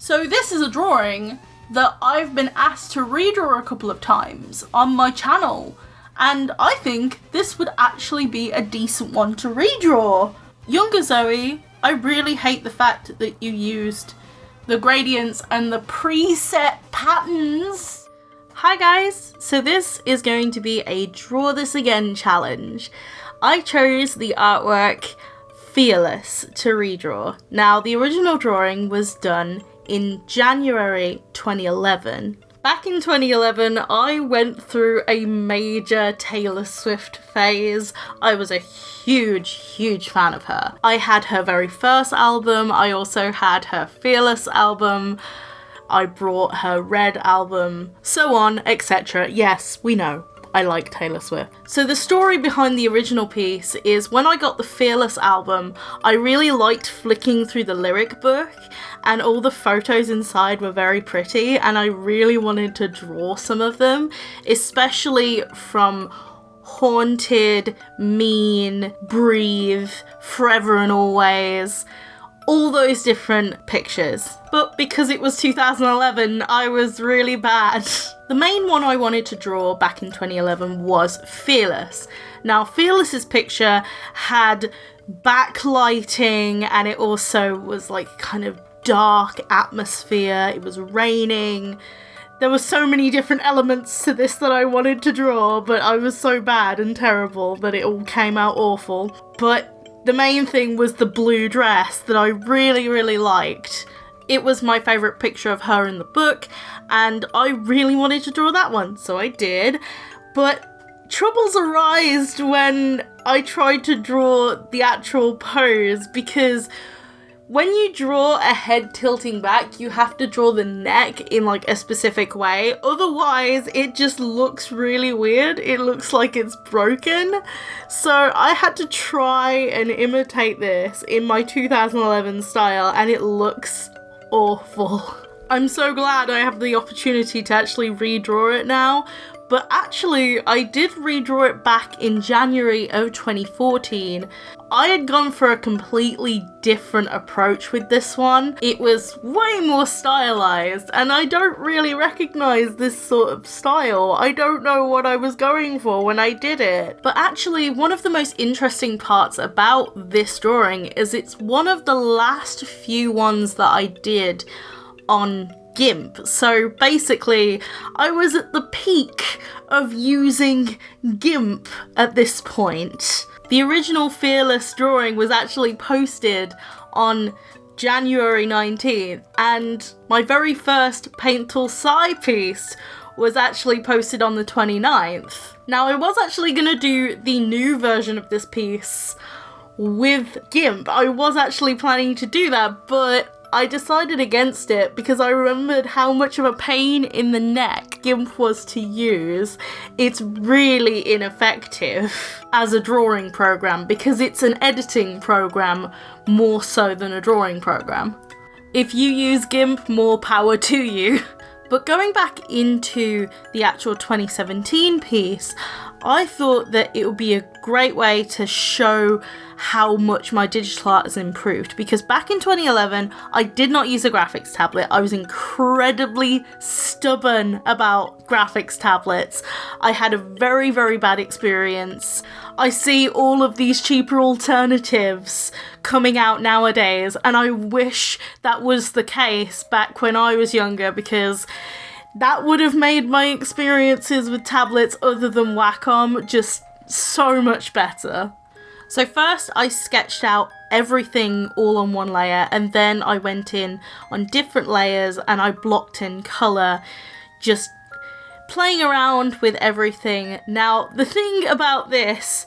So this is a drawing that I've been asked to redraw a couple of times on my channel, and I think this would actually be a decent one to redraw. Younger Zoe, I really hate the fact that you used the gradients and the preset patterns. Hi guys, so this is going to be a Draw This Again challenge. I chose the artwork Fearless to redraw. Now, the original drawing was done in January 2011. Back in 2011, I went through a major Taylor Swift phase. I was a huge fan of her. I had her very first album. I also had her Fearless album. I brought her Red album, so on, etc. Yes, we know. I like Taylor Swift. So the story behind the original piece is when I got the Fearless album, I really liked flicking through the lyric book and all the photos inside were very pretty and I really wanted to draw some of them, especially from Haunted, Mean, Breathe, Forever and Always, all those different pictures. But because it was 2011, I was really bad. The main one I wanted to draw back in 2011 was Fearless. Now, Fearless's picture had backlighting and it also was like kind of dark atmosphere. It was raining. There were so many different elements to this that I wanted to draw, but I was so bad and terrible that it all came out awful. But the main thing was the blue dress that I really liked. It was my favourite picture of her in the book, and I really wanted to draw that one, so I did. But troubles arised when I tried to draw the actual pose, because when you draw a head tilting back, you have to draw the neck in like a specific way. Otherwise, it just looks really weird. It looks like it's broken. So I had to try and imitate this in my 2011 style, and it looks awful. I'm so glad I have the opportunity to actually redraw it now. But actually, I did redraw it back in January of 2014. I had gone for a completely different approach with this one. It was way more stylized, and I don't really recognize this sort of style. I don't know what I was going for when I did it. But actually, one of the most interesting parts about this drawing is it's one of the last few ones that I did on GIMP. So basically, I was at the peak of using GIMP at this point. The original Fearless drawing was actually posted on January 19th, and my very first Paint Tool side piece was actually posted on the 29th. Now, I was actually going to do the new version of this piece with GIMP. I was actually planning to do that, but I decided against it because I remembered how much of a pain in the neck GIMP was to use. It's really ineffective as a drawing program because it's an editing program more so than a drawing program. If you use GIMP, more power to you. But going back into the actual 2017 piece, I thought that it would be a great way to show how much my digital art has improved, because back in 2011 I did not use a graphics tablet. I was incredibly stubborn about graphics tablets. I had a very bad experience. I see all of these cheaper alternatives coming out nowadays, and I wish that was the case back when I was younger, because that would have made my experiences with tablets other than Wacom just so much better. So first I sketched out everything all on one layer, and then I went in on different layers and I blocked in colour, just playing around with everything. Now, the thing about this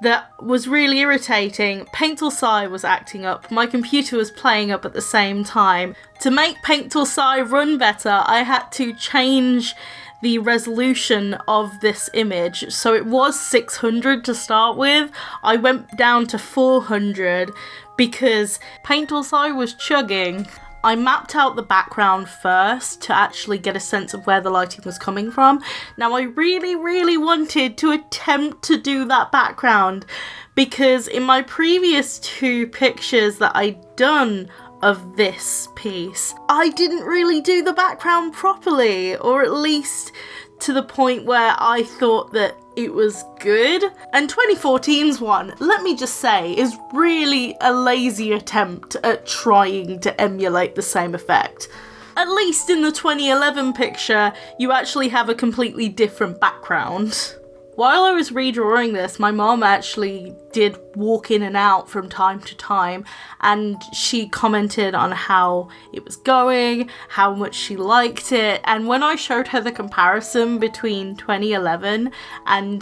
that was really irritating, Paint Tool Sai was acting up. My computer was playing up at the same time. To make Paint Tool Sai run better, I had to change the resolution of this image. So it was 600 to start with. I went down to 400 because Paint Tool Sai was chugging. I mapped out the background first to actually get a sense of where the lighting was coming from. Now, I really wanted to attempt to do that background because in my previous two pictures that I'd done of this piece, I didn't really do the background properly, or at least to the point where I thought that it was good. And 2014's one, let me just say, is really a lazy attempt at trying to emulate the same effect. At least in the 2011 picture, you actually have a completely different background. While I was redrawing this, my mom actually did walk in and out from time to time, and she commented on how it was going, how much she liked it, and when I showed her the comparison between 2011 and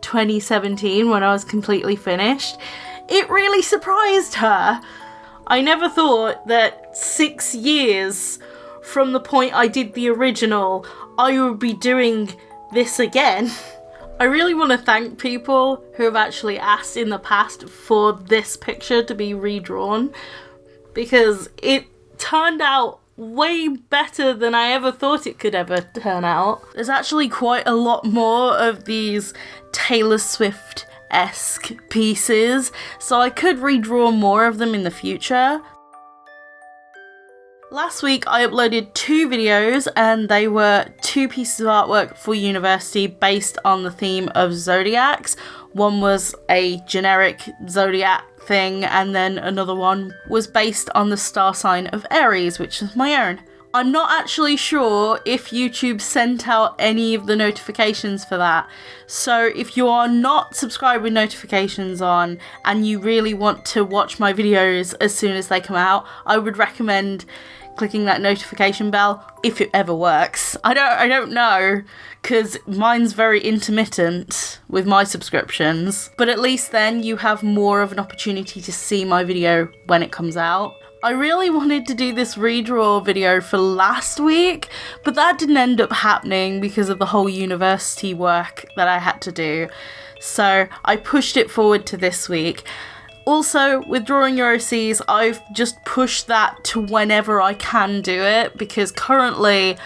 2017 when I was completely finished, it really surprised her. I never thought that 6 years from the point I did the original, I would be doing this again. I really want to thank people who have actually asked in the past for this picture to be redrawn, because it turned out way better than I ever thought it could ever turn out. There's actually quite a lot more of these Taylor Swift-esque pieces, so I could redraw more of them in the future. Last week I uploaded 2 videos, and they were 2 pieces of artwork for university based on the theme of zodiacs. One was a generic zodiac thing, and then another one was based on the star sign of Aries, which is my own. I'm not actually sure if YouTube sent out any of the notifications for that. So if you are not subscribed with notifications on and you really want to watch my videos as soon as they come out, I would recommend clicking that notification bell, if it ever works. I don't know, because mine's very intermittent with my subscriptions, but at least then you have more of an opportunity to see my video when it comes out. I really wanted to do this redraw video for last week, but that didn't end up happening because of the whole university work that I had to do, so I pushed it forward to this week. Also, with Drawing Your OCs, I've just pushed that to whenever I can do it, because currently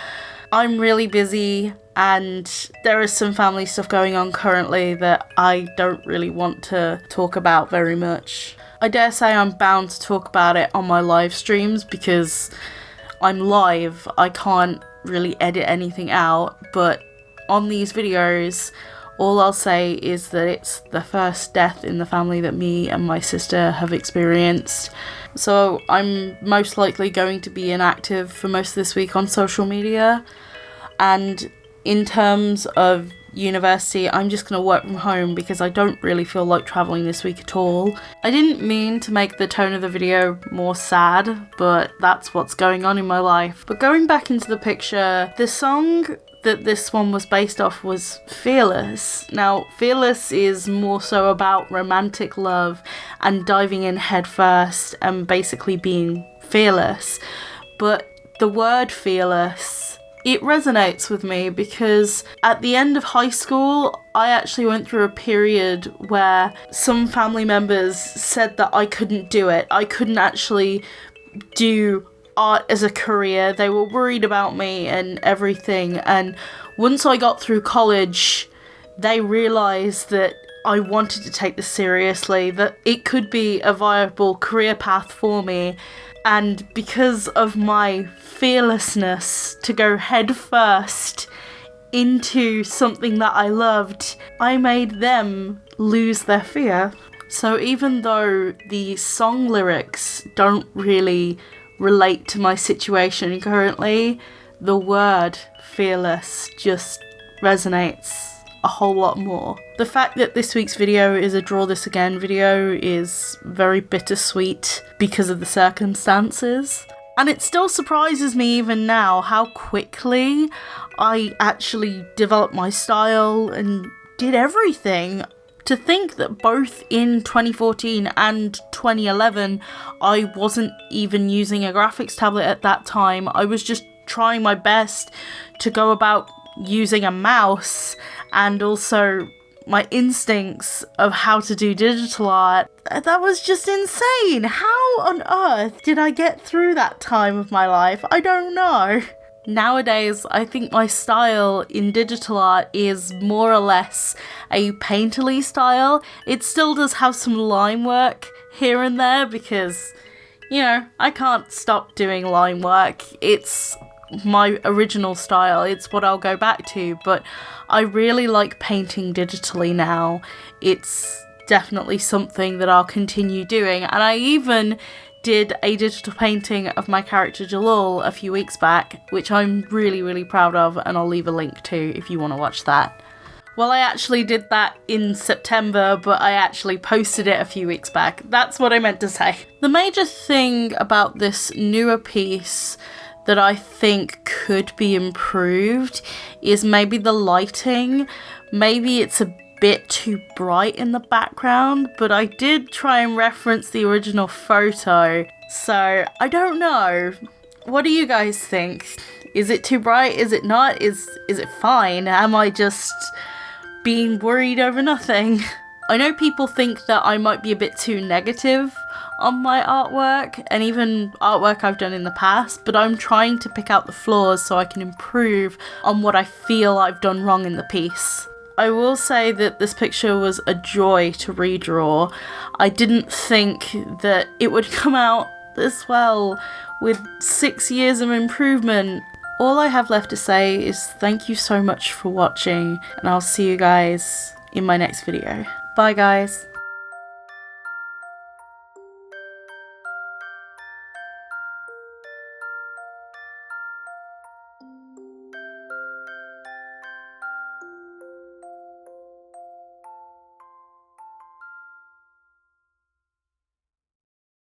I'm really busy and there is some family stuff going on currently that I don't really want to talk about very much. I dare say I'm bound to talk about it on my live streams because I'm live, I can't really edit anything out, but on these videos, all I'll say is that it's the first death in the family that me and my sister have experienced. So I'm most likely going to be inactive for most of this week on social media. And in terms of university, I'm just going to work from home because I don't really feel like travelling this week at all. I didn't mean to make the tone of the video more sad, but that's what's going on in my life. But going back into the picture, the song that this one was based off was Fearless. Now, Fearless is more so about romantic love and diving in head first and basically being fearless. But the word fearless, it resonates with me because at the end of high school, I actually went through a period where some family members said that I couldn't do it. I couldn't actually do art as a career. They were worried about me and everything, and once I got through college they realised that I wanted to take this seriously, that it could be a viable career path for me, and because of my fearlessness to go head first into something that I loved, I made them lose their fear. So even though the song lyrics don't really relate to my situation currently, the word fearless just resonates a whole lot more. The fact that this week's video is a Draw This Again video is very bittersweet because of the circumstances, and it still surprises me even now how quickly I actually developed my style and did everything. To think that both in 2014 and 2011 I wasn't even using a graphics tablet at that time. I was just trying my best to go about using a mouse, and also my instincts of how to do digital art. That was just insane. How on earth did I get through that time of my life? I don't know. Nowadays, I think my style in digital art is more or less a painterly style. It still does have some line work here and there because, you know, I can't stop doing line work. It's my original style. It's what I'll go back to, but I really like painting digitally now. It's definitely something that I'll continue doing, and I even did a digital painting of my character Jalal a few weeks back, which I'm really proud of, and I'll leave a link to if you want to watch that. Well, I actually did that in September, but I actually posted it a few weeks back. That's what I meant to say. The major thing about this newer piece that I think could be improved is maybe the lighting. Maybe it's a bit too bright in the background, but I did try and reference the original photo, so I don't know. What do you guys think? Is it too bright? Is it not? Is it fine? Am I just being worried over nothing? I know people think that I might be a bit too negative on my artwork, and even artwork I've done in the past, but I'm trying to pick out the flaws so I can improve on what I feel I've done wrong in the piece. I will say that this picture was a joy to redraw. I didn't think that it would come out this well with 6 years of improvement. All I have left to say is thank you so much for watching, and I'll see you guys in my next video. Bye guys.